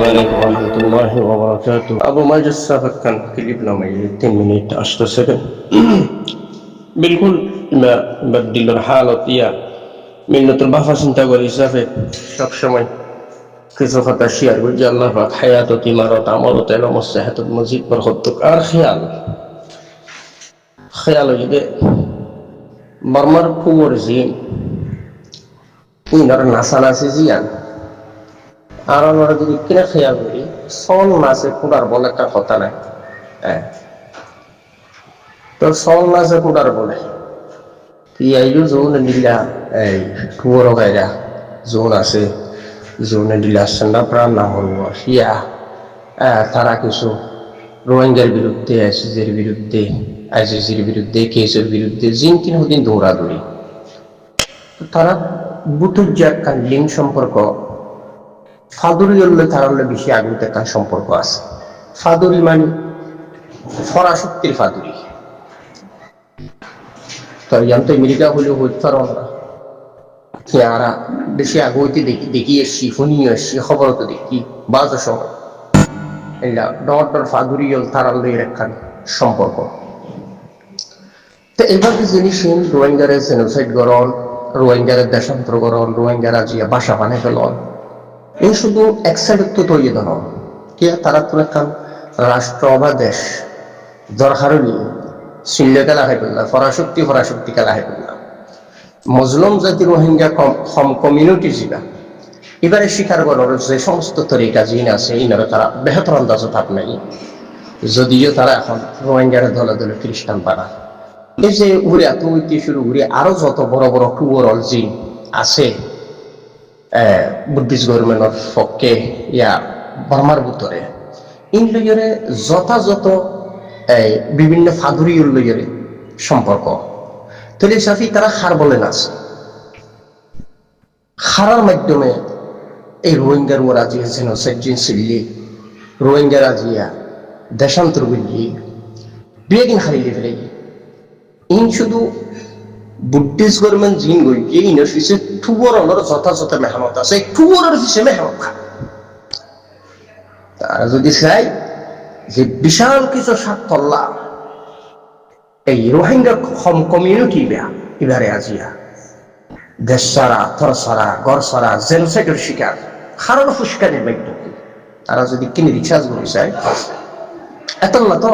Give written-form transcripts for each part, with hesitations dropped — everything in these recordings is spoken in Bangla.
عليكم ورحمة الله وبركاته. أبو ما جسافك كان كليبنا ما 10 minutes 10 second. بالكل ما بدل الحالة يا من البحث চিন্তা করি হিসাবে সব সময় কিছু কথা শেয়ার করি যে আল্লাহ পাক হায়াত ইমারত আমলত এলম সেহাত মজিদ বরকত আর খেয়াল হইবে বর্মার কুমর জিন ইনার নাসানাসি জিয়ান আর আমরা যদি কিনা খেয়াল করি সল নাচে কুড়ার বলে একটা কথা নাই। তো সল নাচে কুড়ার বলে ইয়াইও জোন দিলা এই কুয়ার গায়রা জোন আছে জোনে দিলা সন্ডা প্রাণ না হইব সিয়া তারা কিছু রোহিঙ্গার বিরুদ্ধে আইসিসির বিরুদ্ধে কেসের বিরুদ্ধে জিন তিন দিন দৌড়াদৌড়ি তারা বুতুর যে একটা লিঙ্ক সম্পর্ক ফাদুরি হলে তার হলে বেশি আগুতে একটা সম্পর্ক আছে। ফাদুরি মানে ফরাশক্তির ফাদুরি তো জানতো আমেরিকা হলেও হইতে পারো আমরা আর বেশি আগুতে দেখি এসছি শুনি এসছি খবর তো দেখি বাজো সময় ডর ফাদুরি হল তার একটা সম্পর্ক। তো এইভাবে জিনিস রোহিঙ্গারে জেনোসাইড গরণ রোহিঙ্গারের দেশান্তর গরণ রোহিঙ্গারা জিয়া বাসা বানাই ফেলন এই শুধু এক সাইড তো তৈরি ধরো কি তারা তো একটা রাষ্ট্র বা দেশ দরকার চিনলে খেলা খাই পেল না ফরাশক্তি খেলা খাই পেল না মজলুম জাতি রোহিঙ্গা কমিউনিটি জিবা এবারে স্বীকার করার যে সমস্ত তরিকা জিন আছে ইনারা তারা বেহতর আন্দাজ ভাব নাই যদিও তারা এখন রোহিঙ্গারে দলে দলে খ্রিস্টান পাড়া এই যে ঘুরে এত ঐতি শুরু ঘুরে আরো যত বড় বড় টুয়ারল জিন আছে বুদ্ধিস্ট গভর্নমেন্টের পক্ষে ইয়া বর্মার ভিতরে ইনলইরে যথাযথ বিভিন্ন ফাদুরি উল্লইরে সম্পর্ক তাহলে সাফি তারা হার বলেন আছে হারার মাধ্যমে এই রোহিঙ্গার ওরা জিয়া জেনোসাইড সিল্লি রোহিঙ্গারা জিয়া দেশান্তর বুঝি বিয়েকিন হারিয়ে ফেলে ইন শুধু বুদ্ধিস্ট গভর্নমেন্ট জিন গই ইনের পিছে টুবরের যথাযথ মেহনত আছে টুবরের পিছে মেহনত খা তারা যদি চাই যে বিশাল কিছু স্বার্থল্লা এই রোহিঙ্গা কমিউনিটি এবারে আজিয়া দেশ সারা থর সারা গড় সারা জেনোসাইডের শিকার হারার ফুসকানির মাধ্যমে তারা যদি কিনে রিচার্জ করে চায় এত না তো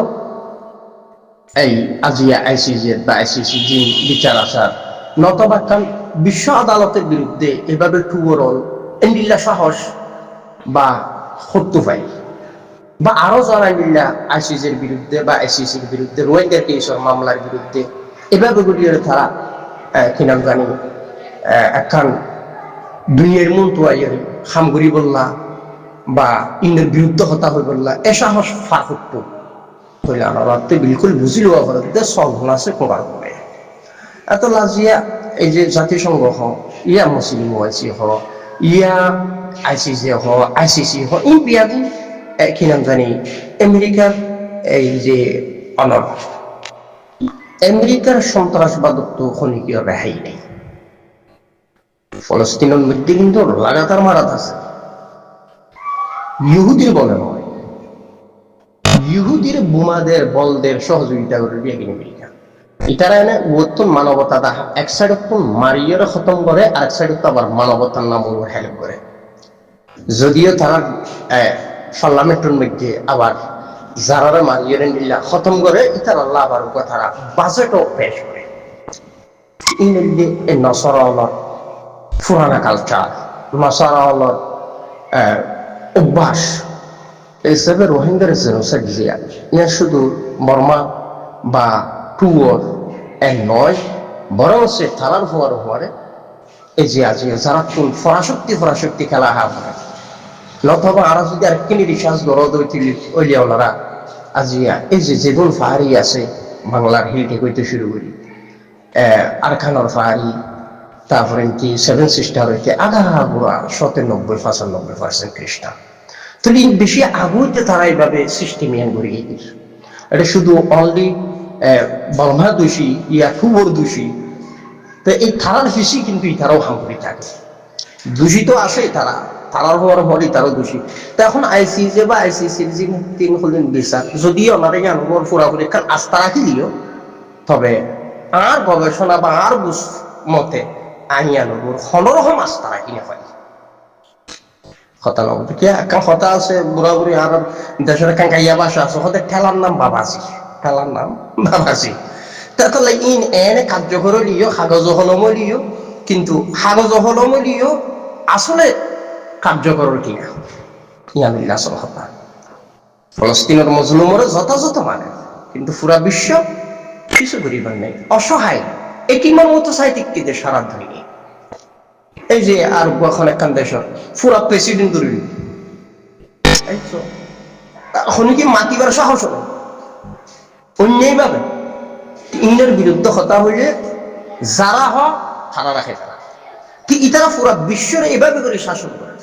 এই আজিয়া আইসিসি বা আইসিসি জিন বিচার আসার নতবা কারণ বিশ্ব আদালতের বিরুদ্ধে এভাবে টুবরল এন্ডিল্লা সাহস বা হত্যু পাই বা আরো যারা মিল্লা আইসিসির বিরুদ্ধে বা আইসিসির বিরুদ্ধে রোহিঙ্গা কেসের মামলার বিরুদ্ধে এভাবে গুলিয়ে তারা কি নাম জানি একখান দুনিয়ার মন তোয়াইয়ের হামগুড়ি বললা বা ইন্দের বিরুদ্ধে হতা হয়ে বললা এ সাহস ফা হত্যু বিলকুল বুঝি লওয়া ফলে সলভন আছে কোবার করে এত লাজিয়া এই যে জাতিসংঘ হ ইয়া মুসলিম ওয়াইসি হ ইয়া আইসিসি হ আইসিসি হ ই বিয়াদি কি নাম জানি আমেরিকার এই যে অনর আমেরিকার সন্ত্রাসবাদত্ব খনিকীয় রেহাই নেই ফলস্তিনের মধ্যে কিন্তু লাগাতার মারাত আছে ইহুদির বলে নয় ইহুদির বোমাদের বলদের সহযোগিতা করে দিয়ে আমেরিকা এটারা এনে বর্তমান মানবতা এক সাইড মারিয়ের খতম করে আরেক সাইড আবার মানবতার নাম হেল্প করে যদিও তারা পার্লামেন্টের মধ্যে আবার যারা মারিয়ের নিলা খতম করে ইতার আল্লাহ আবার তারা বাজেটও পেশ করে এই নসরাওয়ালার পুরানা কালচার নসরাওয়ালার অভ্যাস হিসেবে রোহিঙ্গার জেনোসাইড জিয়া ইয়া শুধু বর্মা বা টুয়র এক নয় বরং সে থানার হওয়ারে এই যে আজ যারা কোন ফরাশক্তি খেলা হা পড়ে নতবা আরো যদি আরেকখানি রিসার্চ গরদ ওইলিয়া ওনারা আজিয়া এই যে যেগুন ফাহারি আছে বাংলার হিল ঠেকইতে শুরু করি আরখানোর ফাহারি তারপরে কি 7 সিস্টার হইতে আধা গুড়া 97-95% খ্রিস্টান তাহলে বেশি আগুতে তারা এইভাবে সিস্টেমিয়ান করে গিয়েছে এটা শুধু অনলি বর্মা দোষী ইয়া টুবর দোষী তো এই থানার ফিসি কিন্তু তারাও হাম করে থাকে দূষিত আছে তারা তারার হওয়ার হরি তারও দোষী। তো এখন আইসিজে বা আইসিসির যে তিন হলেন বিচার যদি ওনারে জ্ঞানবর পুরাপুরি একটা আস্থা রাখিলিও, তবে আর গবেষণা বা আর বুঝ মতে আইয়ানবর হনরকম আস্থা রাখি না পাই কথা নব কি একটা কথা আছে বুড়া বুড়ি আর দেশের কাঙ্কাইয়া ভাষা আছে হতে ঠেলার নাম বাবাজি, ঠেলার নাম বাবাজি। তাহলে ইন এনে কার্যকর লিও কাগজ হলম লিও, কিন্তু কাগজ হলম লিও আসলে কার্যকর কিনা ইয়ামিল্লা আসল কথা। ফলস্তিনের মজলুমরে যথাযথ মানে, কিন্তু পুরা বিশ্ব কিছু করিবার নেই, অসহায়। একিমার মতো সাহিত্যিকদের সারা ধরিনি। এই যে আর এখন একখান দেশের পুরা প্রেসিডেন্ট ধরি এখন কি মাতিবার সাহস নেই অন্যায় ভাবে ইন্ডিয়ার বিরুদ্ধে কথা হইলে যারা হয় তারা রাখে, তারা কি ইতারা পুরা বিশ্বের এভাবে করে শাসন করে।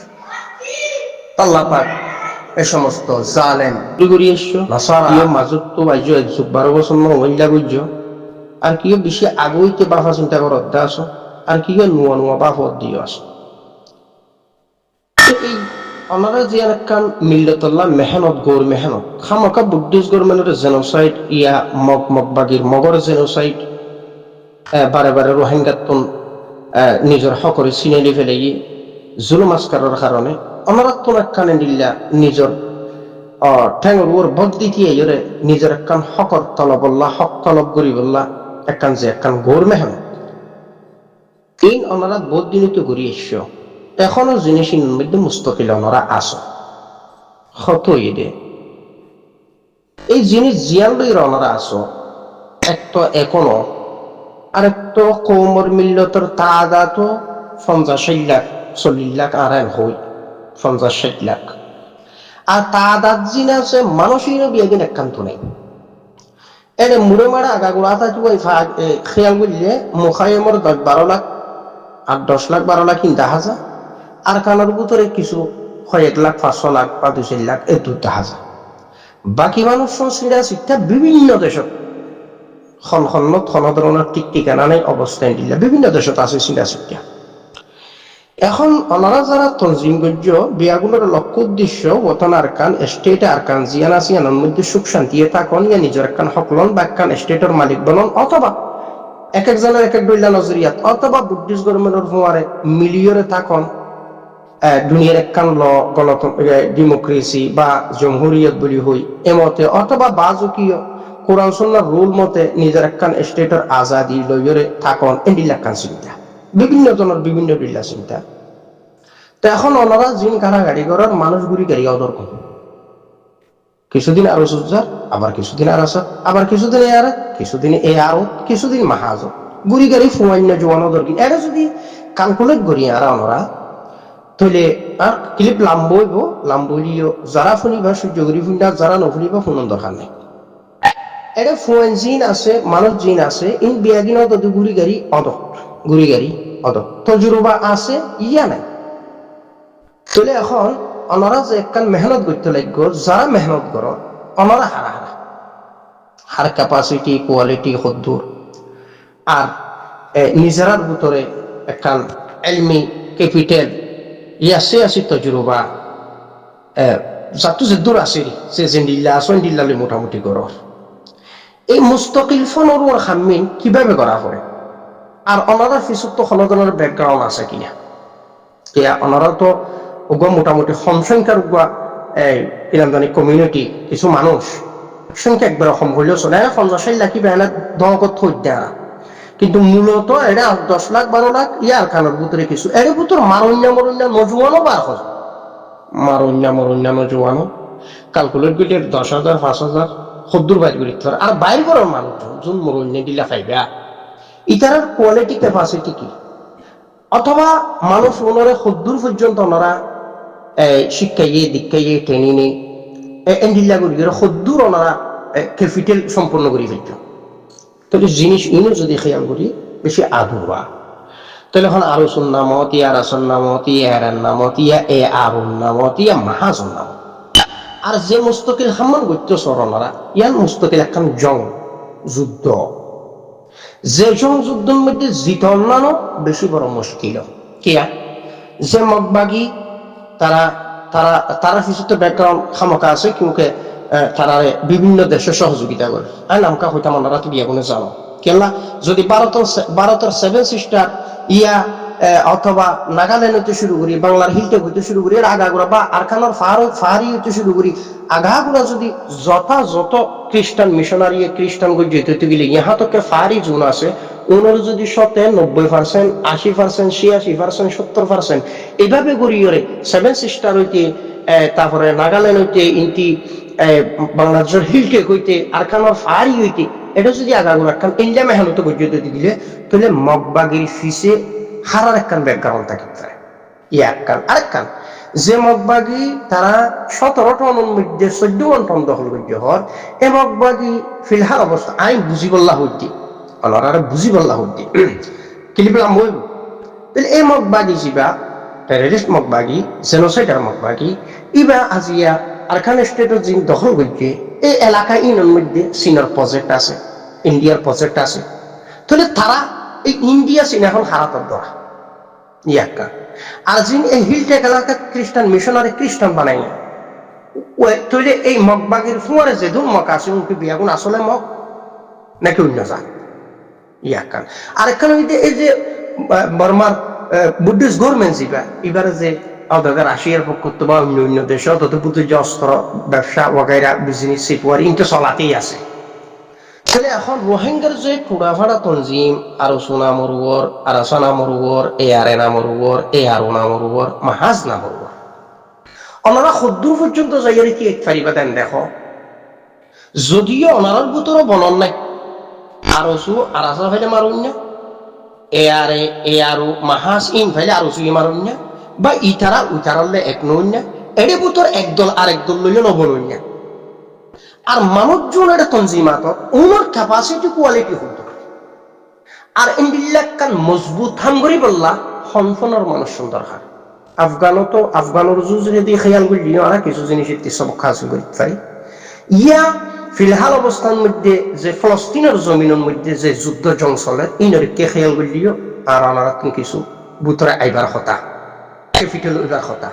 আল্লাহ পাক এই সমস্ত জালেম করি এসছো মাজত তো বাইজ 12 বছর মহিলা বুঝছো, আর কিও বেশি আগইতে বাফা চিন্তা কর অধ্যা আছো, আর কিও নোয়া নোয়া বাফত দিও আছো। এই ওনারা যে একখান মিল্লতল্লাহ মেহনত গৌর মেহনত খামাকা বুদ্ধিস্ট গভর্নমেন্টের জেনোসাইড ইয়া মগবাগির মগর জেনোসাইড বারে বারে রোহিঙ্গাতন নিজের হকরে চিনাইলি ফেলে জুলুম আজকারের কারণে ওনারা তো একখান দিল্লা নিজের ঠেঙর ওর ভক্তি দিয়ে নিজের একখান হকর তলবল্লা হক তলব করি বললা একখান যে একখান গৌর মেহনত এই ওনারা বহুত দিনই তো ঘুরি এসছো, এখনো জিনিসের মধ্যে মুস্তকিল ওনারা আসো হত দে এই জিনিস জিয়ান লইর ওনারা আসো একটা এখনো আরেকটা কৌমর মিল্লতর তাদা তো 50-60 লাখ 40 লাখ আড়াই হই 50-60 লাখ, আর তাদাত জিন আছে মানুষের বিয়াদিন একান্ত নেই। এনে মুড়ে মারা আগাগুড়া থাকবো খেয়াল করলে মুখাইমর 10-12 লাখ 8-10 লাখ 12 লাখ 50,000, আর কানার ভিতরে কিছু 1 লাখ 500 লাখ বা 2-4 লাখ এই 2,000। বাকি মানুষ সংস্কৃতি শিক্ষা বিভিন্ন দেশত ধরনের ঠিক ঠিকানা নেই অবস্থান দিলে বিভিন্ন দেশত আছে চিন্তা শিক্ষা। এখন ওনারা যারা তনজিম গজ্য বিয়াগুলোর লক্ষ্য উদ্দেশ্য ওতন আরকান স্টেট আরকান জিয়ান আসিয়ানোর মধ্যে সুখ শান্তি থাকুন ইয়া নিজের একখান হকলন বা একখান স্টেটের মালিক বলন, অথবা এক একজনের এক এক দৈলা নজরিয়াত, অথবা বুদ্ধিস্ট গভর্নমেন্টের হুয়ারে মিলিয়রে থাকুন দুনিয়ার একখান ল গণতন্ত্র ডেমোক্রেসি বা জমহুরিয়ত বলি হই এমতে, অথবা বাজকীয় কোরআন সুন্নাহর রুল মতে নিজের একখান স্টেটের আজাদি লইয়রে থাকুন এন্ডিলা একখান চিন্তা বিভিন্ন জনের বিভিন্ন ডিল্লা চিন্তা। তো এখন ওনারা জিন কারাগারি করার মানুষ গুড়ি গাড়ি অদর কম, কিছুদিন আরো সুজার, আবার কিছুদিন আর আসা, আবার কিছুদিন এ আর কিছুদিন এ আরো কিছুদিন মাহাজ গুড়ি গাড়ি ফুয়ান্য জোয়ানো দরকার। এটা যদি কালকুলেট করি আর ওনারা তাহলে আর ক্লিপ লাম্বইলিও যারা ফুনিবা সূর্য গুড়ি ফুন্ডা যারা নফুনিবা ফুনন দরকার নেই। এটা ফুয়েন জিন আছে মানুষ জিন আছে ইন বিয়াগিন অত গুড়ি গাড়ি অদক গুড়ি গাড়ি অদক তজুরবা আছে ইয়া নাই। তাহলে এখন ওনারা যে একখান মেহনত করতে লাগবে, যারা মেহনত করো ওনারা হার ক্যাপাসিটি কোয়ালিটি হদ্দুর আর নিজেরার ভিতরে একখান এলমি ক্যাপিটাল ইয়াসে আছে তজুরবা যাতো যে দূর আছে সে জেন্ডিল্লা আসন দিল্লালে মোটামুটি করো এই মুস্তকিল ফোনের ওর খামিন কিভাবে করা হয়, আর ওনারা কিছু তো কোনো ধরনের ব্যাকগ্রাউন্ড আছে কিনা। ওনারা তো ওগুলো মোটামুটি সংখ্যার ওগুলা কিরাম জানি কমিউনিটি কিছু মানুষ সংখ্যা একবার কম হইলেও চলে 50-60 লাখ বেহানা দহকত থই দেয়া, কিন্তু মূলত এটা 10 লাখ 12 লাখ ইয়ার কানের ভিতরে কিছু এর ভিতর মারণ্যা নজুয়ানো বার হয় মারণ্যা নজুয়ানো ক্যালকুলেট করলে 10,000 5,000 সদ্দুর বাইর করি আর বাইর করার মানুষজন যোন মরণ্য দিলা খাইবা ইটার কোয়ালিটি ক্যাপাসিটি কি, অথবা মানুষ ওনারা সদ্দুর পর্যন্ত ওনারা শিক্ষাইয়ে দীক্ষাইয়ে ট্রেনিংয়ে এন্ডিল্লা করি সদ্দুর ওনারা ক্যাপিটাল সম্পন্ন করি ফেলত। তাহলে জিনিস ইনো যদি খেয়াল করি বেশি আধুবা, তাহলে এখন আরো সুন্নামত ইয়া রাসন্নামত ইয়া এরান নামত ইয়া এ আরুন নামত ইয়া মাহাজুন নামত, আর যে মুস্তকিল হাম্মান গত্য সরণরা ইয়ান মুস্তকিল একখান জং যুদ্ধ, যে জং যুদ্ধের মধ্যে জিত অন্যান্য বেশি বড় মুশকিল কিয়া যে মগবাগি তারা তারা তারা কিছু তো ব্যাকগ্রাউন্ড খামকা আছে কিন্তু তারা বিভিন্ন দেশে সহযোগিতা করে আর নামকা হইতাম ওনারা তো বিয়ে কোনো জানো কেলা যদি ভারতের সেভেন সিস্টার ইয়া অথবা নাগাল্যান্ড হইতে শুরু করি বাংলার হিলটেক হইতে শুরু করি আগাগুড়া বা আরকানোর ফাহারি হইতে শুরু করি আগাগুড়া যদি যত খ্রিস্টান মিশনারি খ্রিস্টান যেতে হইতে গেলে ইহা তোকে ফাহারি জোন আছে ওনার যদি 90%, 80%, 86%, 70% এইভাবে গড়িয়ে সেভেন সিস্টার হইতে তারপরে নাগাল্যান্ড হইতে ইন্টি বাংলাদেশের হিলটেক হইতে আরকানোর ফাহারি হইতে এটা যদি আগাগুড়া একখান ইন্ডিয়া মেহানত গড়িয়ে দিলে তাহলে মগবাগির ফিসে হারার একখান ব্যাকগ্রাউন্ড থাকে একখান আরেকখান যে মগবাগি তারা 17 টনের মধ্যে 14 টন দখল করতে হর এ মগবাগি ফিলহাল অবস্থা আইন বুঝি বললা হইতে অলরারে বুঝি বললা হইতে কিলিবলা মই তাহলে এই মগবাগি যিবা টেররিস্ট মগবাগি জেনোসাইডার মগবাগি ইবা আজিয়া আরকান স্টেটের যিনি দখল করছে এই এলাকা ইনের মধ্যে চীনের প্রজেক্ট আছে ইন্ডিয়ার প্রজেক্ট আছে তাহলে তারা এই ইন্ডিয়া চীন এখন হারাতর ধরা ইয়াক্কা আর যিনি এই হিলটেক এলাকা খ্রিস্টান মিশনারি খ্রিস্টান বানাই তৈরি এই মগবাগির ফুয়ারে যে ধুম মগ আছে উনকি বিয়াগুন আসলে মগ নাকি অন্য যা ইয়াক্কান আর একখান এই যে বর্মার বুদ্ধিস্ট গভর্নমেন্ট যিবা এবারে যে রাশিয়ার পক্ষ বা অন্য অন্য দেশে তত যে অস্ত্র ব্যবসা ওগাইরা বিজনেস সিপুয়ার ইন্টু চলাতেই আছে তাহলে এখন রোহিঙ্গার যে টুড়াফাড়া তঞ্জিম আলোচনা মরুবর আলোচনা মরুবর এআরএনা মরুবর এআরওনা মরুবর মাহাজ না মরুবর ওনারা সদ্দূর পর্যন্ত যাইয়ারে কি এক ফারিবা দেন দেখো যদিও ওনারার ভিতরে বনন নাই আরসু আরাসা ফাইলে মারুন না এআরএ এআরও মাহাজ ইন ফাইলে আরসু মারুন না বা ইতারা উতারালে এক নই না এর ভিতর একদল আরেক দল লইয়া নবনই না আর মানুষজনের তঞ্জিমাত ওনার ক্যাপাসিটি কোয়ালিটি হতো আর ইন্ডিল্লাকান মজবুত হাম করি বললা হনফনের মানুষ সুন্দর হয় আফগানোর যদি খেয়াল করি আর কিছু জিনিস সব হাসিল করতে পারি ইয়া ফিলহাল অবস্থার মধ্যে যে ফলস্তিনের জমিনের মধ্যে যে যুদ্ধ জং চলে ইনরকে খেয়াল করলিও আর ওনারা কিছু ভিতরে আইবার কথা ক্যাপিটাল হইবার কথা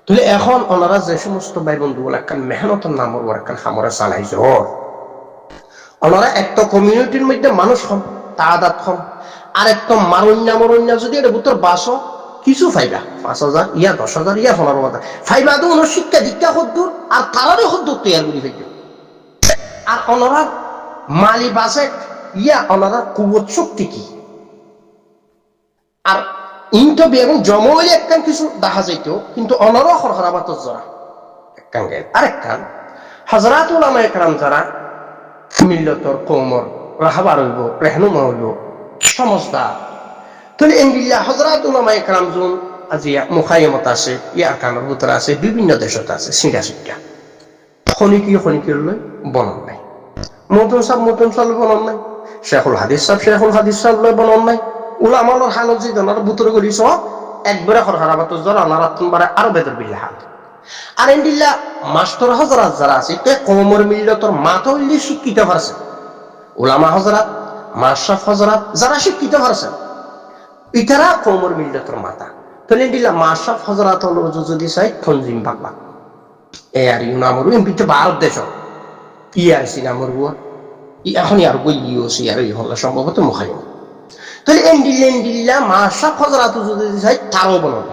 তাহলে এখন ওনারা যে সমস্ত ভাই বন্ধু একখান মেহনতের নামর একখান খামরে চালাই জোর ওনারা একটা কমিউনিটির মধ্যে মানুষ হন তাদাত হন আর একটা মারণ্যা যদি এটা ভিতর বাসো কিছু ফাইবা 5,000 ইয়া 10,000 ইয়া 15,000 ফাইবা তো ওনার শিক্ষা দীক্ষা হদ্দুর আর তারারও হদ্দুর তৈরি করে ফেলবে আর ওনারা মালি বাজেট ইয়া ওনারা কুবত শক্তি কি আর ইনটো বেগুন জমইলে একখান কিছু দেখা যাইতো কিন্তু অনারও খরখরাবাত জরা একখান গেল আরেকখান হযরত উলামা একরাম যারা মিল্লতর কওমর রাহবার হইব রহনুমা হইব সমজদার তাহলে ইনবিল্লাহ হযরত উলামা একরাম জন আজিয়া মুখাইমত আছে ইয়ার কানের ভিতরে আছে বিভিন্ন দেশত আছে সিঙ্গা সিঙ্গা খনিকি লই বনন নাই মতন সাহেব বনন নাই শেখুল হাদিস সাহেব লই বনন নাই উলামার হালত যে জনার ভিতরে গলিছ একবারে খরখরাবাত জ্বর অনারাতবারে আরো বেদর বিল্লা হাত আর ইন্দিল্লা মাস্টার হযরত যারা আছে তে কওমর মিল্লতর মাথা হইলে শিক্ষিত হরছে উলামা হযরত মাশরাফ হযরত যারা শিক্ষিত হরছে ইতারা কওমর মিল্লতর মাথা তাহলে ইন্দিল্লা মাশরাফ হযরত হলো যদি চাই তনজিম বাগবা এ আর ইউনামরু এমপিতে ভারত দেশ ইআরসি নামরু এখন আর কই ইউসি আর হলো সম্ভবত মুখাইম তাহলে এন্ডিল্লা মাশরাফ হযরত যদি চাই তারও বলবে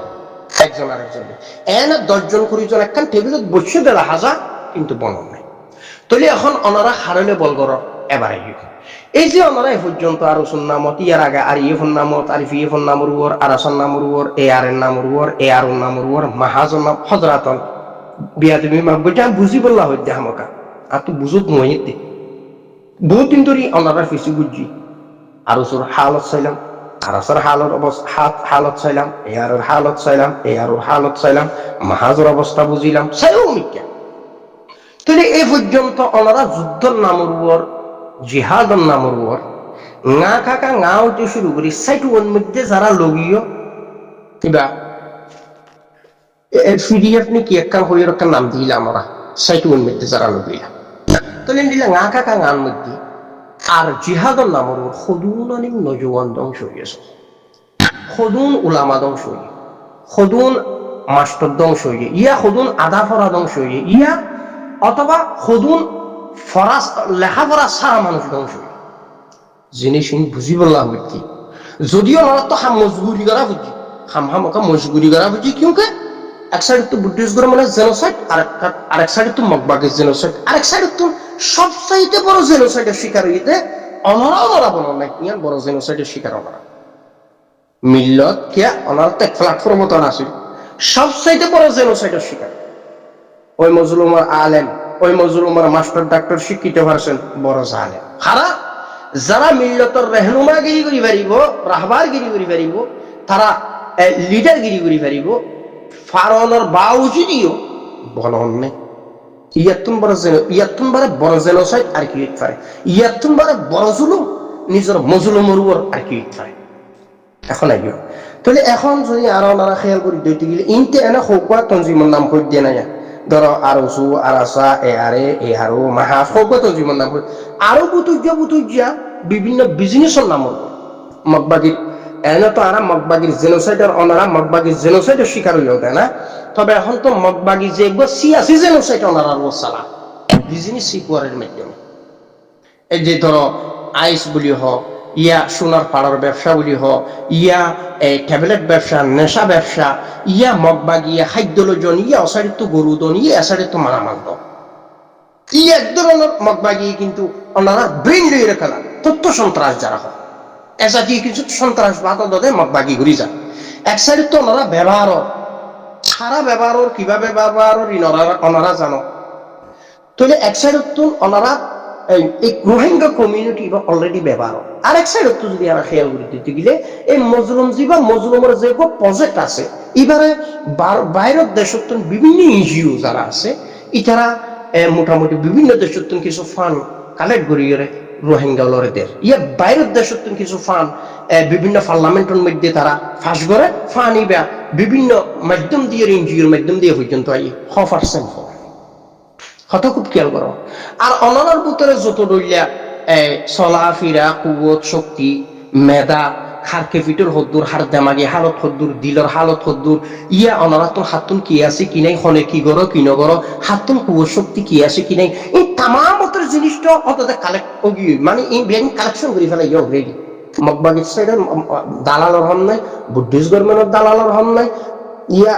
একজন আরেকজন এনে 10 জন 20 জন একখান টেবিলত বসে দেলা হাজা কিন্তু বনন নাই তাহলে এখন ওনারা হারলে বলগর এবারে এই যে ওনারা এই পর্যন্ত আর সুন্নামত ইয়ার আগে আর ইয়ে ফন্নামত আর ফি ফন্নামরুর আর সন্নামরুর এ আর এর নামরুর এ আর নামরুর মাহাজন হযরত বিয়াদবি মাগবটা বুঝি বললা হইতে হামকা আর তো বুঝুত নইতে বহুত দিন ধরে ওনারা ফিসি বুঝি আর সুর হালত চাইলাম আর আসর হালত চাইলাম এয়ারের হালত চাইলাম এয়ারের হালত চাইলাম মাহাজের অবস্থা বুঝিলাম চাইও মিক্কা তাহলে এই পর্যন্ত ওনারা যুদ্ধের নামরুর জিহাদের নামরুর না কাকা না হইতে শুরু করি সাইটুর মধ্যে যারা লগীয় কিবা পিডিএফ নাকি একখান হইয়ের একটা নাম দিলাম আমরা সাইটুর মধ্যে যারা লগীয়া তাহলে দিলা না কাকা গান মধ্যে আর জিহাদের নামর খদুন আনিম নজওয়ান ধ্বংস হইয়াছে খদুন উলামা ধ্বংস হই খদুন মাস্টার ধ্বংস হয়ে ইয়া খুদুন আধা ফরা ধ্বংস হয়ে ইয়া অথবা খুদুন ফরাস লেখাপড়া সারা মানুষ ধ্বংস হয়ে জিনিস বুঝি বললা বুঝছি যদিও ওনারা তো হাম মজবুরি করা বুঝছি হামকা মজবুরি করা বুঝছি কিউকে এক সাইড তো বুদ্ধিস্ট মানে জেনোসাইড আরেক সাইডে তো মগবাগের জেনোসাইড আরেক সাইডে তো সবচাইতে বড় জেনোসাইডের শিকার হইতে অনরা বলো না ইয়ান বড় জেনোসাইডের শিকার ওনারা মিল্লত কে ওনার তো প্ল্যাটফর্ম তো আছে সবচাইতে বড় জেনোসাইডের শিকার ওই মজলুমার আলেম ওই মজলুমার মাস্টার ডাক্তার শিক্ষিত পারছেন বড় জালেম হারা যারা মিল্লতর রেহনুমাগিরি করি পারিব রাহবারগিরি করি পারিব তারা লিডারগিরি করি পারিব ফারনের বাউজিদিও বলন নেই ইয়াতুন বারে বড় জেনোসাইড আর কি পারে ইয়াতুন বারে বড় জুলুম নিজের মজলুমের উপর আর কি পারে এখন আইও তাহলে এখন যদি আরো নারা খেয়াল করি দইতে গেলে ইনতে এনে হৌকা তঞ্জিমের নাম করে দিয়ে না ধরো আরসু আরাসা এ আরো মাহাস হৌকা তঞ্জিমের নাম করে আরো বুতুজিয়া বিভিন্ন বিজনেসের নাম মগবাগির এনে তো আরা মগবাগির জেনোসাইডের অনারা মগবাগির জেনোসাইডের শিকার হইলেও দেয় না তবে এখন তো মগবাগি যে সিয়াসি জেনোসাইড অনারা চালা বিজনেস সিকুয়ারের মাধ্যমে এই যে ধরো আইস বলি হোক ইয়া সোনার পাড়ার ব্যবসা বলি হোক ইয়া ট্যাবলেট ব্যবসা নেশা ব্যবসা ইয়া মগবাগি ইয়া খাদ্যলোজন ইয়া অসারিত গরুদন ইয়া অসারিত মারামাল ই এক ধরনের মগবাগি কিন্তু ওনারা ব্রেন লইয়ে রেখে তথ্য সন্ত্রাস যারা হয় এজাতীয় কিছু সন্ত্রাসবাদ মগবাগি ঘুরি যায় এক সাইডে তো ওনারা ব্যবহার সারা ব্যবহার কিভাবে ব্যবহার ওনারা জানো তাহলে এক সাইডে তো ওনারা এই রোহিঙ্গা কমিউনিটি অলরেডি ব্যবহার আর এক সাইডে তো যদি আমরা খেয়াল করে দিতে গেলে এই মজলুম বা মজলুমের যে প্রজেক্ট আছে এবারে বাইরের দেশের বিভিন্ন এনজিও যারা আছে ইতারা মোটামুটি বিভিন্ন দেশের কিছু ফান্ড কালেক্ট করিয়ে রোহিঙ্গা লড়েদের ইয়া বাইরের দেশের কিছু ফান্ড বিভিন্ন পার্লামেন্টের মধ্যে তারা ফাঁস করে ফান্ড ইবা বিভিন্ন মাধ্যম দিয়ে এনজিওর মাধ্যম দিয়ে পর্যন্ত হত খুব খেয়াল করো আর অনার ভিতরে যত রইলা চলাফেরা কুয়ত শক্তি মেধা হারকে ফিটর হদ্দুর হার দেমাগে হালত হদ্দুর দিলর হালত হদ্দুর ইয়া অনারাতন হাতুন কি আছে কি নাই হনে কি করো কি নগর হাতুন কুয়ত শক্তি কি আছে কি নাই এই তামামতর জিনিসটা অতটা কালেক্ট ওগি মানে এই ব্যাংক কালেকশন করে ফেলা ইয়ে অলরেডি মগবাগির সাইডের দালালর হন নাই বুদ্ধিস্ট গভর্নমেন্টের দালালর হন নাই ইয়া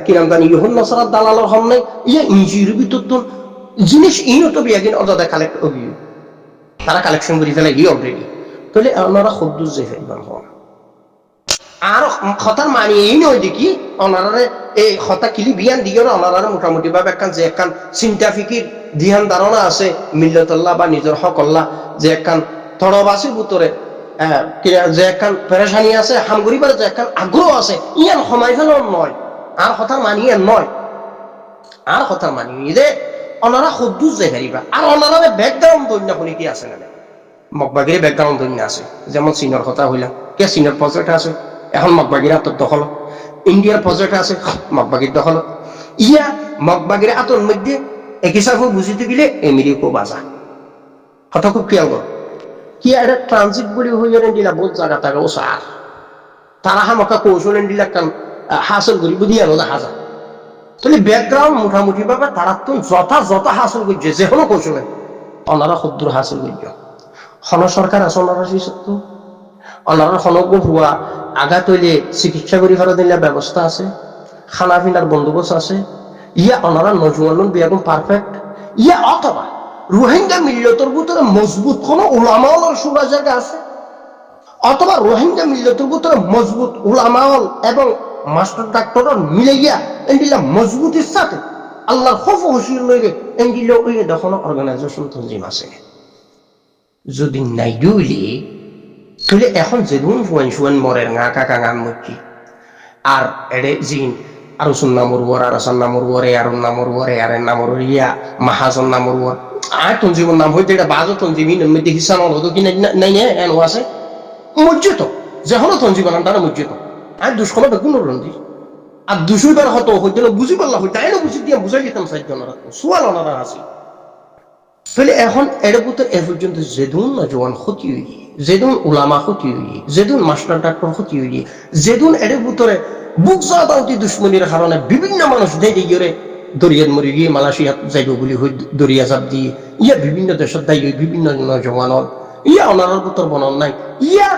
কিরাম জানি ইহুন নসরাত দালালর হন নাই ইয়া ইঞ্জির ভিতর তো জিনিস ইনো তো বিয়াগিন অতটা কালেক্ট ওগি তারা কালেকশন করে ফেলা ইয়ে অলরেডি তাহলে ওনারা খুদ্দুস যে ফেলবেন হন আর কথার মানে এই নয় দেখি ওনারা এই কথা কিলি বিয়ান দিও না ওনারা মোটামুটি ভাবে একখান যে একখান চিন্তা ফিকির ধ্যান ধারণা আছে মিল্লতুল্লাহ বা নিজের হকল্লাহ যে একখান থড়বাসীর ভিতরে যে একখান পেরেশানি আছে হামগুড়িবার যে একখান আগ্রহ আছে ইয়ান সময় ফেলার নয় আর কথার মানিয়ে নয় আর কথার মানিয়ে যে ওনারা খুদ্দুস যে ফেরিবা আর ওনারা ব্যাকগ্রাউন্ড দৈন্য শুনি কি আছে না মগবাগির ব্যাকগ্রাউন্ড দৈন্য আছে যেমন চীনের কথা হইলাম কে চীনের প্রজেক্ট আছে এখন মগবাগির আতর দখল ইন্ডিয়ার প্রজেক্ট আছে মগবাগির দখল ইয়া মগবাগির আতর মধ্যে একই সাথে বুঝিতে গেলে আমেরিকা বাজা কথা খুব খেয়াল কর কি এটা ট্রানজিট বলি হয়ে দিলা বহুত জায়গা থাকে ও সার তারা হামকা কৌশল দিলা কারণ হাসল করি বুঝিয়ে আলো হাজার তাহলে ব্যাকগ্রাউন্ড মোটামুটি ভাবে তারা তো যথা হাসল করছে যে কোনো কৌশলে ওনারা ক্ষুদ্র হাসল করছে হন সরকার আছে ওনারা সত্য ওনারা হনজ্ঞ ভুয়া আঘাত হইলে চিকিৎসা করি ফেলা দিলে ব্যবস্থা আছে খানা পিনার বন্দোবস্ত আছে ইয়া ওনারা নজওয়ান বিয়াগুন পারফেক্ট ইয়া অথবা রোহিঙ্গা মিল্লতর ভিতরে মজবুত কোন উলামাওয়াল সুরা জায়গা আছে অথবা রোহিঙ্গা মিল্লতর ভিতরে মজবুত উলামাওয়াল এবং মাস্টার ডাক্তার মিলে গিয়া এন্ডিলা মজবুতির সাথে আল্লাহর খৌফ হুঁশিয়ার লইলে এন্ডিলা ওই দেখুন অর্গানাইজেশন তঞ্জিম আছে যদি নাই দিলি তাহলে এখন যেদিন ফুয়ান মরের ngা কাকা গান মুক্তি আর এডে জিন আর নামর ওর আর নামর ওরে আর নামর ওরে আর নামর ইয়া মাহাজন নামর ওর আর তঞ্জিমর নাম হইতে এটা বাজো তঞ্জিমিন মধ্যে হিসান হতো কি নাই এন আছে মসজিদ যেহন তঞ্জিম তারা মসজিদ আর দুষ্কর্ম বেগুন রন্দি আর দুশুইবার হতো হইতে বুঝি পারলা হইতে আইনো বুঝি দিয়া বুঝাই দিতাম সাইজনরা সোয়াল ওনারা আছে তাহলে এখন এর ভিতরে এ পর্যন্ত যেদিন নজওয়ান ক্ষতি হই যেদিন উলামা ক্ষতি হই যেদিন মাস্টার ডাক্তার ক্ষতি হই যেদিন এর ভিতরে বুক জাদাউতি দুশ্মনীর কারণে বিভিন্ন মানুষ দেরি করে দরিয়াত মরি গিয়ে মালয়েশিয়াত যাইব বলি দরিয়া চাপ দিয়ে ইয়া বিভিন্ন দেশত দায়ী বিভিন্ন নজওয়ানর ইয়া অনারার বুতর বনন নাই ইয়া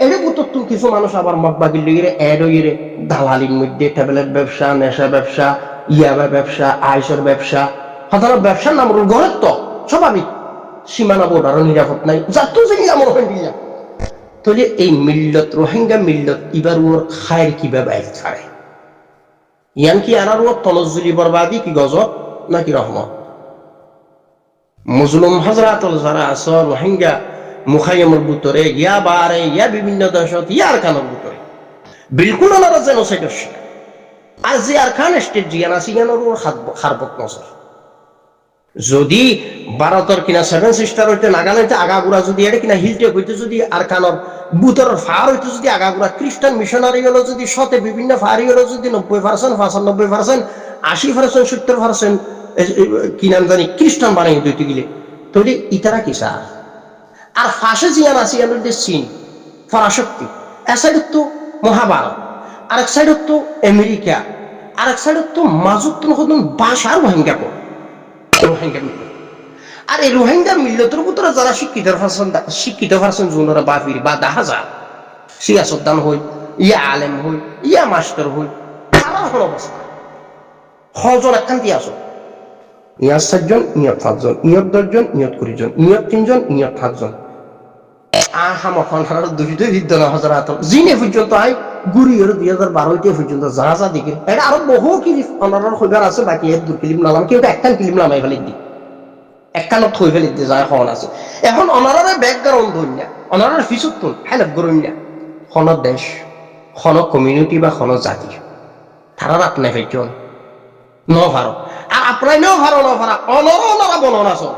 এর বুতর তো কিছু মানুষ আবার মগবাগির লিগে এড হইরে দালালির মধ্যে ট্যাবলেট ব্যবসা নেশা ব্যবসা ইয়াবা ব্যবসা আইসের ব্যবসা সাধারণ ব্যবসার নাম গড়ের তো স্বাভাবিক সীমানা বোর্ডারও নিরাপদ নাই যার তো যে নিরামর হয়ে দিলাম তাহলে এই মিল্লত রোহিঙ্গা মিল্লত ইবার ওর খায়ের কিভাবে এক ছাড়ে ইয়ান কি আনার ওর তনজুলি বরবাদি কি গজব নাকি রহমত মুসলিম হজরাতল যারা আছে রোহিঙ্গা মুখাইমর ভিতরে ইয়া বারে ইয়া বিভিন্ন দেশত ইয়ার কানের ভিতরে বিলকুল ওনারা জেনোসাইডের শিকার আর যে আর খান স্টেট জিয়ানা সিগানোর ওর খারবত নজর যদি ভারতের কিনা সেভেন সিস্টার হইতে নাগাল্যান্ডে আগাগুড়া যদি এটা কিনা হিলটেক হইতে যদি আর কানর বুতর ফার হইতে যদি আগাগুড়া খ্রিস্টান মিশনারি হলো যদি শতে বিভিন্ন ফারি হলো যদি 90% 95% 80% 70% কি নাম জানি খ্রিস্টান বানাই দিতে গেলে তাহলে ইতারা কি স্যার আর ফাঁসে জিয়ান আছে আমাদের চীন ফরাশক্তি এক সাইড তো মহাভারত আরেক সাইড তো আমেরিকা আরেক সাইড তো মাজুত বাসার রোহিঙ্গা কর রোহিঙ্গা মিল্লত আর এই রোহিঙ্গা মিল্লতের ভিতরে যারা শিক্ষিত পারছেন জুনরা বাফির বা দাহাজা সিয়াসুদ্দান হই ইয়া আলেম হই ইয়া মাস্টার হই তারা হল অবস্থা হজন একখান দিয়ে আসো ইয়ার 4 জন নিয়ত 5 জন নিয়ত 10 জন নিয়ত 20 জন নিয়ত 3 জন নিয়ত 5 জন আহামখন হারার দুইটো বিদ্যালয় হজরাত জিনে পর্যন্ত আই গুড়িয়ের 2012 পর্যন্ত যা দিকে এটা আরো বহু ক্লিপ অনারার হইবার আছে বাকি এর 2 ক্লিপ নালাম কেউ একখান ক্লিপ নামাই ফেলে দি একখানত থই ফেলে দি যায় হন আছে এখন অনারারে ব্যাকগ্রাউন্ড ধইনা অনারার ফিসুতুন হেল্প করুন খন দেশ খন কমিউনিটি বা খন জাতি তারা আপনি ফেজন ন ভারত আর আপনার নেও ভারো ন ভাড়া অনরা বনন আছে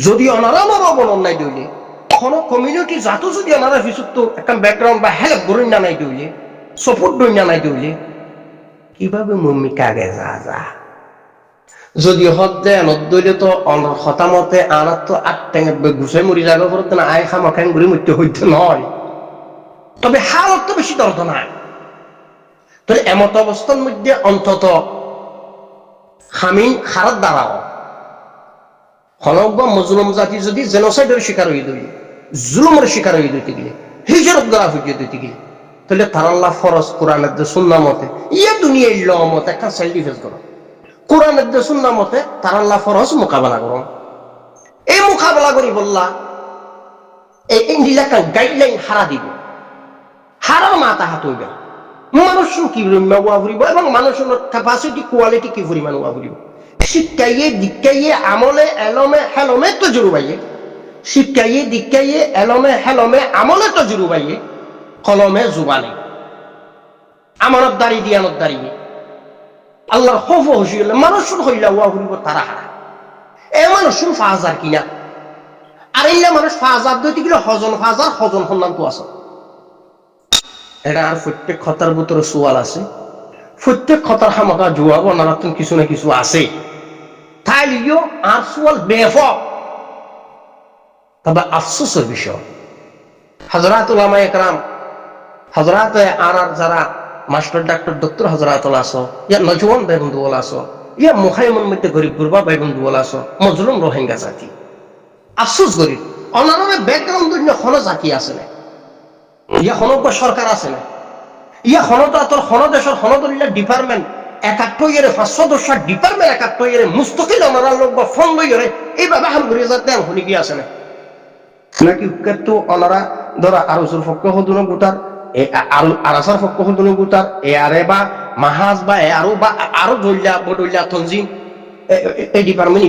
যদি অনারা বনন নাই দইলে কোনো কমিউনিটি জাতো যদি ওনারা ফিসুত একটা ব্যাকগ্রাউন্ড বা হেল্প গরুন না নাই দইলে সাপোর্ট দই না নাই দইলে কিভাবে মম্মিকা আগে যা যদি হদ দেয় নদইলে তো হতামতে আনার তো 8 টেঙে গুছাই মরি যাবে পড়তে না আয় খাম খান ঘুরে মরতে হইতে নয় তবে হালত তো বেশি দরদ নাই তো এমত অবস্থার মধ্যে অন্তত খামিন খারাপ দাঁড়াও হনজ্ঞ মুসলিম জাতি যদি জেনোসাইডের শিকার হয়ে দইলে জুলুমের শিকার হয়ে দিতে গেলে হিজরত দ্বারা হইয়ে দিতে গেলে তাহলে তার আল্লাহ ফরজ কোরআনের যে সুন্নাহ মতে ইয়া দুনিয়া ল মতে একটা সেলফ ডিফেন্স করো কোরআনের যে সুন্নাহ মতে তার আল্লাহ ফরজ মোকাবেলা করো এই মোকাবেলা করি বললা এই ইন্ডিয়া একটা গাইডলাইন হারা দিব হারার মাথা হাত হইবে মানুষ কি ওয়া ফুরিব এবং মানুষের ক্যাপাসিটি কোয়ালিটি কি পরিমাণ ওয়া ফুরিব শিক্ষাইয়ে দীক্ষাইয়ে আমলে এলমে হেলমে তো জরুবাইয়ে শিক্ষাইয়ে দীক্ষাইয়ে এলমে হেলমে আমলে তো জরুবাইয়ে কলমে জুবানে আমানত দাঁড়িয়ে দিয়ানত দাঁড়িয়ে আল্লাহর খৌফ হসি হলে মানুষের হইলা ওয়া ফুরিব তারা হারা এ মানুষের ফাজার কিনা আর এইলা মানুষ ফাজার দইতে গেলে হজন সন্ধান তো আছে এটা আর প্রত্যেক কথার ভিতরে সোয়াল আছে প্রত্যেক কথার হামাকা জবাব নারাতন কিছু না কিছু আছে তাইলিও আর সোয়াল বেফক তবে আফসোসের বিষয় হযরত উলামা একরাম হযরত আর যারা মাস্টার ডাক্তার ডক্টর হযরত আছো ইয়া নজওয়ান ভাই বন্ধু আছো ইয়া মুখাইমন মধ্যে গরিব গুরবা ভাই বন্ধু আছো মজলুম রোহিঙ্গা জাতি আফসোস গরিব অনারে ব্যাকগ্রাউন্ড দুনিয়া কোনো জাতি আছে না ইয়া কোনো সরকার আছে না ইয়া দেশের হনদলিয়া ডিপার্টমেন্ট 71 510 ডিপার্টমেন্ট 71 মুস্তকিল ওনারা লোক বা ফোন লইরে এইভাবে হাম ঘুরে যাতে শুনি কি আছে না নাকি উক্কাতো ওনারা ধরা আরসুল পক্ষ হদুন গুতার আরাসার পক্ষ হদুন গুতার এ আরে বা মাহাজ বা আরো বডলিয়া তনজিম এই ডিপার্টমেন্ট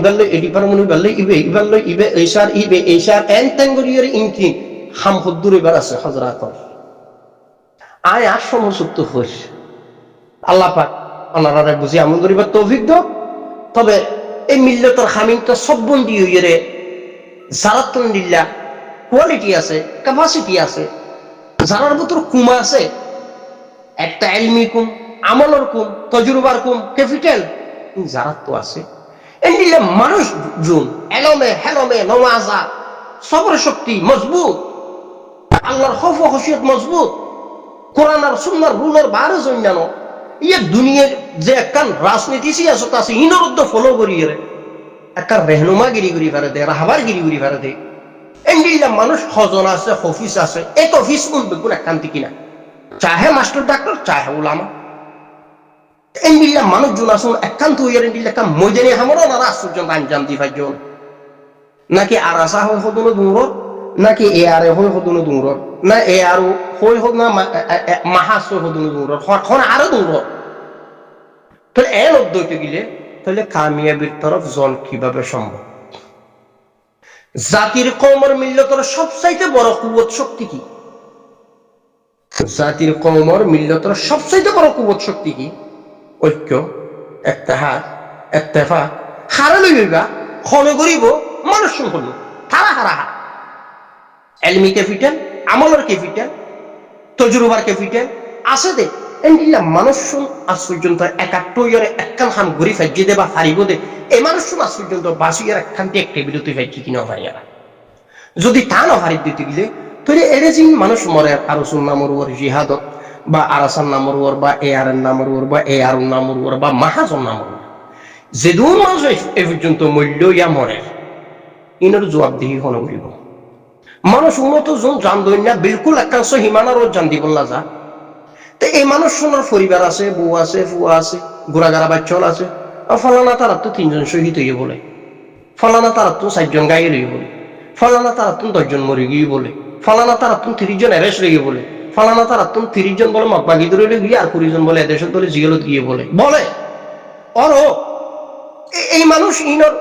ইবে এইসার এনটেঙ্গরিয়র ইনকি হাম হদ্দুর এবার আছে হযরত আয় আর সমসুক্ত হইস আল্লাহ পাক ওনারা বুঝি আমল করিবার তৌফিক দাও তবে এই মিল্লতের খামিনটা সব বন্দি হইরে জারাতুল্লাহ কোয়ালিটি আছে ক্যাপাসিটি আছে জানার ভিতর কুমা আছে একটা ইলমি কুম আমলের কুম তজরুবার কুম ক্যাপিটাল জারাত তো আছে এন্ডিলে মানুষ জুন এলমে হেলমে নমাজা সবর শক্তি মজবুত আল্লাহর খৌফ ও খশিয়ত মজবুত কোরআন আর সুন্নাহর রুলের বাইরে জন্যানো ইয়ে দুনিয়ার যে একখান রাজনীতি সিয়াসত আছে ইনরদ্দ ফলো করিয়ে একখান রেহনুমাগিরি করি ফেলে দে রাহাবারগিরি করি ফেলে দে এন্ডিলা মানুষ হজন আছে হফিস আছে এক অফিস উঠবে কোন একখান থেকে না চাহে মাস্টার ডাক্তার চাহে ওলামা এন্ডিলা মানুষজন আসুন একখান তো ইয়ার এন্ডিলা কাম ময়দানি হামরা না আশ্চর্য আঞ্জাম দি ভাইজন নাকি আরাসা হয় হদুনো দুরর নাকি এ আর হয় হদুনো দুরর না এ আর হয় হদ না মাহাস হদুনো দুরর হন আরো দুরর তাহলে এর অধ্যয়তে গেলে তাহলে কামিয়াবির তরফ জন কিভাবে সম্ভব জাতির কওমের মিল্লতের সবচাইতে বড় কুওয়াত শক্তি কি জাতির কওমের মিল্লতের সবচাইতে বড় কুওয়াত শক্তি কি ঐক্য ইত্তেহাদ ইত্তেফাক হারা লইবা খনে করিব মানুষ হলো তারা হারা এলমি ক্যাপিটাল আমলের ক্যাপিটাল তজরুবার ক্যাপিটাল আছে দে এন্ডিলা মানুষ আজ পর্যন্ত একাত্তরে একখান খান ঘুরি ফেজি দে বা হারিব দে এই মানুষ আজ পর্যন্ত বাসিয়ার একখানটি একটা বিরতি ফেজি কিনা হারিয়ারা যদি তা না হারি দিতে গেলে তাহলে এরে যে মানুষ মরে আরো সুন্নামর ওর জিহাদত বা আরাসান নামর ওর বা এ আর এর নামর ওর বা এ আর নামর ওর বা মাহাজন নামর ওর যে দূর মানুষ এ পর্যন্ত মূল্য ইয়া মরে ইনর জবাবদিহি হন করিব মানুষ উন্নত জন জান দই না বিলকুল একাংশ হিমানার জান দিব না যা তো এই মানুষ সোনার পরিবার আছে বউ আছে ফুয়া আছে গোড়াগাড়া বাচ্চল আছে ফলানা তারা তো 3 জন শহীদ হইয়ে বলে ফলানা তারা তো 4 জন গায়ে লইয়ে বলে ফলানা তারা তো 10 জন মরে গিয়ে বলে ফলানা তারা তো 30 জন অ্যারেস্ট হয়ে বলে ফলানা তারা তো 30 জন বলে মকবাগি ধরে গিয়ে আর 20 জন বলে এদেশের দলে জিগলত গিয়ে বলে এই মানুষ ইনর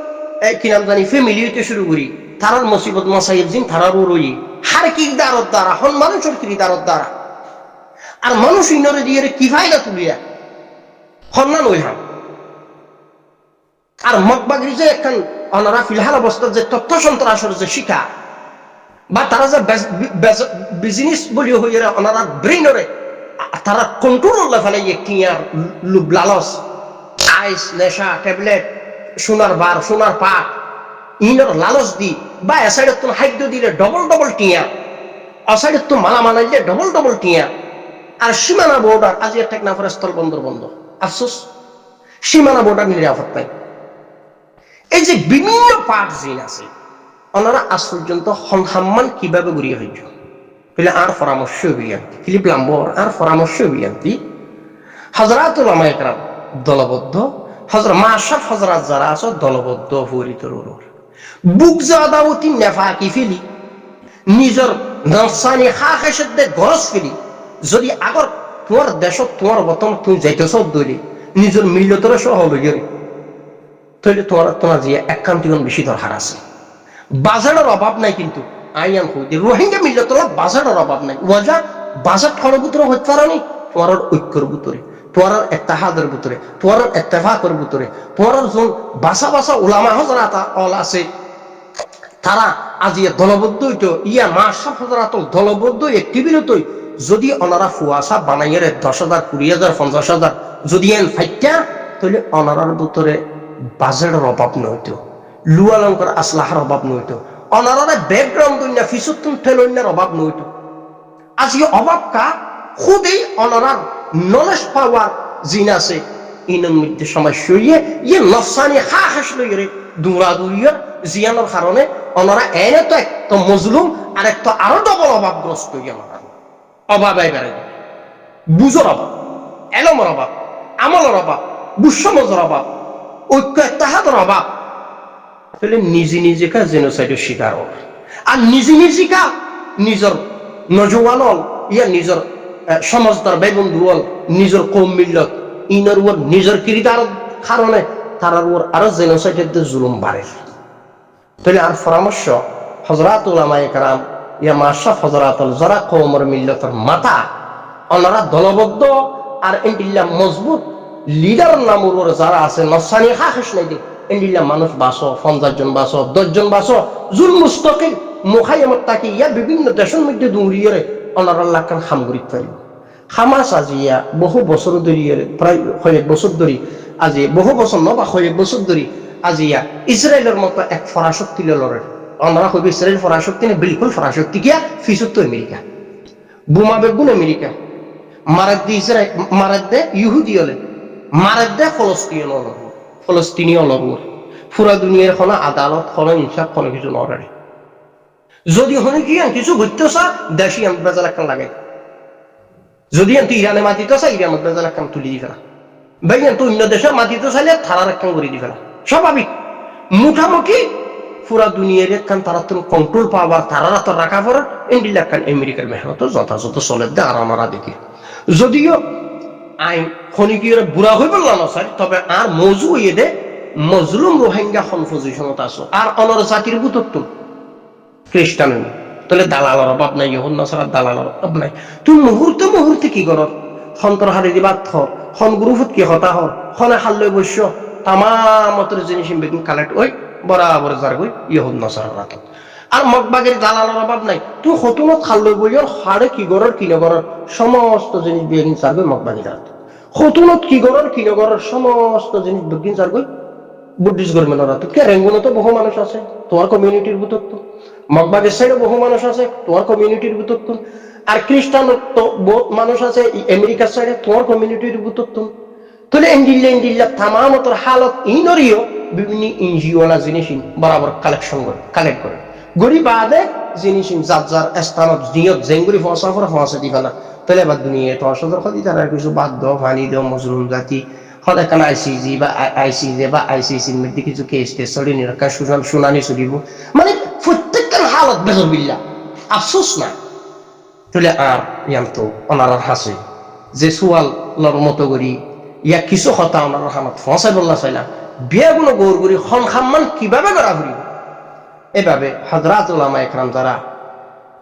কি নাম জানি ফ্যামিলি হইতে শুরু করি তারার মুসিবত মাসাইব দিন তারার রই হার কিরদারত দ্বারা হন মানুষের কিরদারত দ্বারা আর মানুষ ইনরে দিয়ে কি ফায়দা তুলিয়া হন্না নই হাম আর মকবাগির যে একখান অনারা ফিলহাল অবস্থার যে তথ্য সন্ত্রাসের যে শিকা বা তারা যে বিজনেস বলি হইয়া ওনারা ব্রেইনরে তারা কন্ট্রোল ফেলে টিয়ার লুব লালস আইস নেশা ট্যাবলেট সোনার বার সোনার পাট ইনর লালস দি বা এসাইডে তুমি খাদ্য দিলে ডবল টিয়া অসাইডে তুমি মালা মানাইলে ডবল টিয়া আর সীমানা বর্ডার আজ একটা না করে স্থল বন্ধ আফসোস সীমানা বর্ডার নিরাপদ নাই এই যে বিভিন্ন পাট জিন আছে ওনারা আজ পর্যন্ত সম্মান কিভাবে ঘুরিয়ে হইল বলে আর পরামর্শ অভিযান্তি ফিলিপ লাম্বর আর পরামর্শ অভিযান্তি হযরত উলামা ইকরাম দলবদ্ধ মাশরাফ হযরত যারা আছে দলবদ্ধ হরিতর বুক জাদাউতি নেফাকি ফিলি নিজের নফসানি খাখাশত গরজ ফিলি যদি আগর তোমার দেশত তোমার বতন তুমি যাইতেছ দলি নিজের মিল্লতর সহ লইরে তাহলে তোমার যে একান্তিগণ বেশি দরকার আছে বাজারের অভাব নাই কিন্তু আইয়ান কই দি রোহিঙ্গা মিল্লতর বাজারের অভাব নাই ওয়াজা বাজার খরবুতর হইতে পারেনি তোমার ঐক্যর ভিতরে তোমার ইত্তেহাদের ভিতরে তোমার ইত্তেফাকের ভিতরে তোমার যখন বাসা উলামা হযরত অল আছে তারা আজি দলবদ্ধ হইতো ইয়া মাশরাফ হযরত দলবদ্ধ একটি বিরতই যদি ওনারা ফুয়াশা বানাইয়ের 10,000 20,000 50,000 যদি এন ফাইটা তাহলে ওনারার ভিতরে বাজারের অভাব নইতো লুয়ালঙ্কার আসলাহার অভাব নইতো ওনারা ব্যাকগ্রাউন্ড না ফিসুতুন ঠেলইনার অভাব নইতো আজকে অভাব কা খুদই ওনারার নলেজ পাওয়ার জিন আছে ইনের মধ্যে সমস্যা হইয়ে ইয়ে নফসানি খাখাশ লইরে দৌড়াদৌড়িয়ে জিয়ানোর কারণে ওনারা এনে তো একটা মজলুম আর একটা আরো ডবল অভাবগ্রস্ত হইয়া অভাব এবারে বুঝর অভাব এলমের অভাব আমলের অভাব বুসমজের অভাব ঐক্য ইত্তেহাদের অভাব তাহলে নিজেকা জেনোসাইডের শিকার হল আর নিজেকা নিজের নজওয়ানল ইয়া নিজের সমাজদার বেবন্ধু হল নিজের কম মিল্লত ইনর ওর নিজের কিরিদার কারণে তারার ওর আরো জেনোসাইডের জুলুম বাড়ে তাহলে আর পরামর্শ হযরত উলামা ইকরাম ইয়া মাশরাফ হযরত যারা কওমের মিল্লতের মাথা ওনারা দলবদ্ধ আর ইনদিল্লাহ মজবুত লিডার নামর যারা আছে নফসানি খাখিস নাই দে ইনদিল্লাহ মানুষ 50 জন 10 জন জুল মুস্তাকিল মুখাইয়ামত তাকি ইয়া বিভিন্ন দেশের মধ্যে দৌড়িয়ে ওনারা লাখান খামগুরিত পারি হামাস আজিয়া বহু বছর ধরে প্রায় কয়েক বছর ধরে আজি বহু বছর ন বা কয়েক বছর ধরে আজিয়া ইসরায়েলের মতো এক ফরাশক্তি লড়ে ওনারা কইবে ইসরায়েল ফরাশক্তি না বিলকুল ফরাশক্তি কিয়া ফিসুত তো আমেরিকা বোমা বেগুন আমেরিকা মারাত দি ইসরায়েল মারাত দে ইহুদি হলে মারাত দে ফলস্তিনীয় লগর পুরা দুনিয়ার কোনো আদালত কোনো ইনসাফ কোনো কিছু নড়ে যদি হনে কি কিছু ঘুরতেছ দেশি বেজাল একখান লাগে যদি তুই ইরানে মাটিতে চাই ইরানের বেজাল একখান তুলি দি ফেলা ভাই তুই অন্য দেশে মাটিতে চাইলে থারার একখান করে দি ফেলা স্বাভাবিক মুখামুখি পুরা দুনিয়ার একখান তারা তুমি কন্ট্রোল পাবার তারা তো রাখা পড়ার ইন্ডিয়া একখান আমেরিকার মেহনত যথাযথ চলে দে আর আমরা দেখি যদিও আইন খনিকীয় বুড়া হয়ে বললাম স্যার তবে আর মজু হয়ে দে মজলুম রোহিঙ্গা পজিশনত আছো আর অনর জাতির বুতত্ব খ্রিস্টানের তাহলে দালালের অভাব নাই ইহুদ নাসারার দালালের অভাব নাই তুই মুহূর্তে কি করত সন্তৰ হাৰি দিবা খন গ্ৰুপত কি হতা হর খনে হাল্লৈ বৈশ্য তামামতর জিনিস বেগুন কালেক্ট ওই বরাবর যার গই ইহুদ নাসারার রাত আর মগবাগের দালালের অভাব নাই তুই হতুনত খাল্লৈ বইয়র হাড়ে কি গরর কি নগরর সমস্ত জিনিস বেগুন চারবে মগবাগের রাত হতুনত কি গরর কি নগরর সমস্ত জিনিস বেগুন চারবে বুদ্ধিস্ট গভর্নমেন্টের রাত কে রেঙ্গুনো তো বহু মানুষ আছে তোমার কমিউনিটির বুতত্ব মগবাগের সাইডে বহু মানুষ আছে তোমার কমিউনিটির বুতত্ব আর খ্রিস্টান তো বহুত মানুষ আছে আমেরিকার সাইডে তোমার কমিউনিটির বুতত্ব তাহলে ইন্ডিল্লা তামামতর হালত ইনরিও বিভিন্ন এনজিওলা জিনিস বরাবর কালেক্ট করে গড়ি বাদে জিনিস যার স্থানত নিয়ত জেঙ্গুরি ফসা দিবা না তাহলে এবার দুনিয়া তোমার সদর খাদি তারা কিছু বাধ্য ফানি দেও মজলুম জাতি হঠাৎ এখন আইসিজি বা আইসিসির মধ্যে কিছু কেস টেস চলি নিরক্ষা শুনানি চলিব মানে প্রত্যেকটা হালত বেজর বিল্লা আফসোস না তাহলে আর ইয়াম তো অনারার হাসে যে সুয়ালর মতো করি ইয়া কিছু হতা অনারার হামত ফসাই বললা চাইলা বিয়াগুলো গৌর করি খন খাম্মান কিভাবে করা ফুরিব এভাবে হযরত উলামা ইকরাম যারা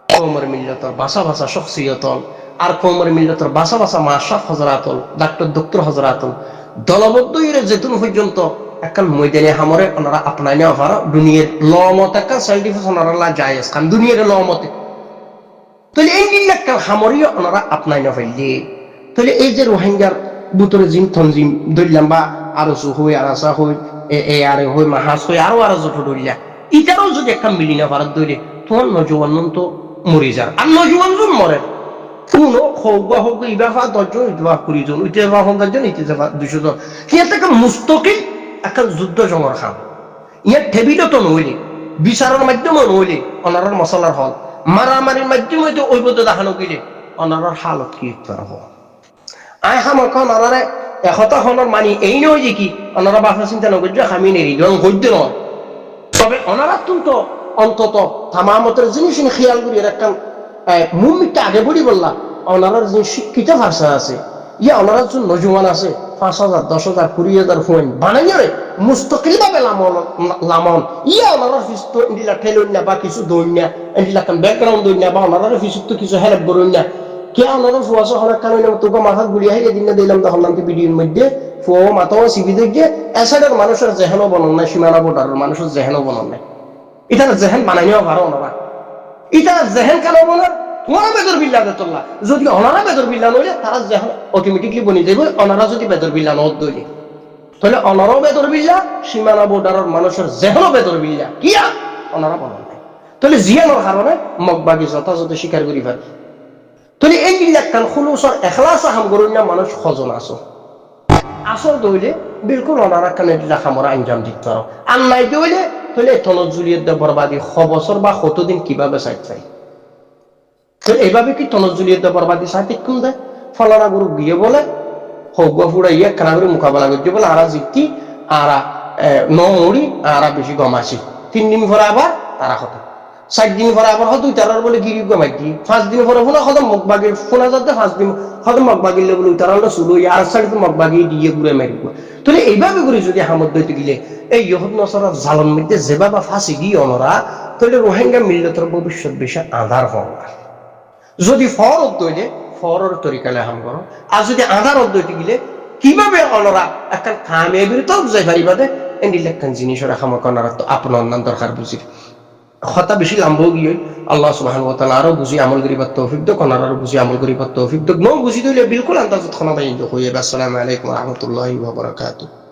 কওমের মিল্লাতর ভাষা শখসিয়তল আর কওমের মিল্লাতর ভাষা মাশরাফ হযরতুল ডক্টর হযরতুল দলবদ্ধ ইরে যেতুন পর্যন্ত একখান ময়দানে হামরে ওনারা আপনাই নেওয়া পারো দুনিয়ার লমত একখান সাইন্টিফিক ওনারা জায়েজ খান দুনিয়ার লমতে তাহলে এই একটা হামরিও ওনারা আপনাই নেওয়া পাইলে তাহলে এই যে রোহিঙ্গার বুতরে জিম থনজিম ধরলাম বা আরো হই আরাসা হই এ আরে হই মাহাস হই আরো যত ধরিলা ইটারও যদি একটা মিলি না পারার ধরে তোমার নজওয়ান তো মরি যার আর নজওয়ান জন মরে কোনো হোক ইবাফা 10 জন ইতবা 20 জন উইতে বা 50 জন ইতে যাবা 200 জন কি একটা মুস্তাকিল একটা যুদ্ধ জমর খান ইয়া টেবিলও তো নইলে বিচারের মাধ্যমে নইলে অনারার মশলার হল মারামারির মাধ্যমে তো ওই পদ্ধতি দেখানো গেলে অনারার হালত কি হব আই হামক অনারারে একতা হনর মানি এই নয় যে কি অনারা বাসা চিন্তা নগর যে আমি নেই রং হইত নয় তবে অনারা তো অন্তত তামামতের জিনিস খেয়াল করি একটা মুমিটা আগে বলি বললাম ওনারার যে শিক্ষিত ভাষা আছে ইয়া ওনারার যে নজওয়ান আছে 5,000 10,000 20,000 ফোন বানাই রে মুস্তাকিল ভাবে লামন ইয়া ওনারার ফিস্তো ইন্ডিলা ঠেলুন না বা কিছু দইন না ইন্ডিলা কাম ব্যাকগ্রাউন্ড দইন না বা ওনারার ফিস্তো কিছু হেল্প করুন না কে ওনারার ফুয়াসা হরাক কারণে তোকে মাথার গুলি হাইয়ে দিন দিলাম তখন নামকে ভিডিওর মধ্যে ফো মাথাও সিবি দেখে এসাইডের মানুষের জেহেনও বনন না সীমানা বর্ডারের মানুষের জেহেনও বনন না এটা জেহেন বানাই নেওয়া পারো ওনারা এটা জেহেন কেন বনার তোমার বেদর বিল্লা দেতল্লা যদি অনারা বেদর বিল্লা নইলে তারা জেহেন অটোমেটিকলি বনি যাবে অনারা যদি বেদর বিল্লা নদ দইলে তাহলে অনারাও বেদর বিল্লা সীমানা বর্ডারের মানুষের জেহেনও বেদর বিল্লা কিয়া অনারা বনন নাই তাহলে জিয়ানোর কারণে মগবাগি যথাযথ স্বীকার করি ফেল তাহলে এই একটা খুলুসর এখলাস হাম করুন না মানুষ খজন আসো আসল দইলে বিলকুল অনারা কানে খামরা আঞ্জাম দিতে পারো আর নাই দইলে তাহলে তনত জুলিয়ে দে বরবাদি 6 বছর বা কতদিন কিভাবে সাইড চাই তো এইভাবে কি তনত জুলিয়ে দে বরবাদি সাইড কোন দেয় ফলানা গুরু গিয়ে বলে হোক ফুড়া ইয়ে কানা করে মোকাবেলা করতে বলে আরা জিতি আরা নমড়ি আরা বেশি গমাসি 3 দিন পরে আবার তারা হতো 7 দিন পরে আবার হতো তারার বলে গিরি গমাই দি 5 দিন পরে ফোনা কত মগবাগির ফোনা যাতে 5 দিন কত মগবাগির বলে তারালো শুরু আর সাইড মগবাগি দিয়ে ঘুরে মারিব তাহলে এইভাবে করে যদি হামদ দইতে গেলে এই ইহুদ নসরা জালন মধ্যে যেভাবে ফাঁসি দিয়ে অনরা তাহলে রোহিঙ্গা মিল্লতের ভবিষ্যৎ বেশি আধার হওয়া যদি ফরত দইলে ফরর তরিকালে হাম করো আর যদি আধার দইতে গেলে কিভাবে অনরা একটা কামিয়াবির তো যাই পারিবা দে এন্ডিল একটা জিনিসের হামা করার তো আপনার নাম দরকার বুঝি কথা বেশি লাম্বও গিয়ে আল্লাহ সুবহানাহু ওয়া তাআলা আরো বুঝি আমল করিবার তৌফিক দাও কোন আরো বুঝি আমল করিবার তৌফিক দাও ন বুঝি দিলে বিলকুল আন্দাজত খানা বাইন হইবে। আসসালামু আলাইকুম ওয়া রাহমাতুল্লাহি ওয়া বারাকাতুহু।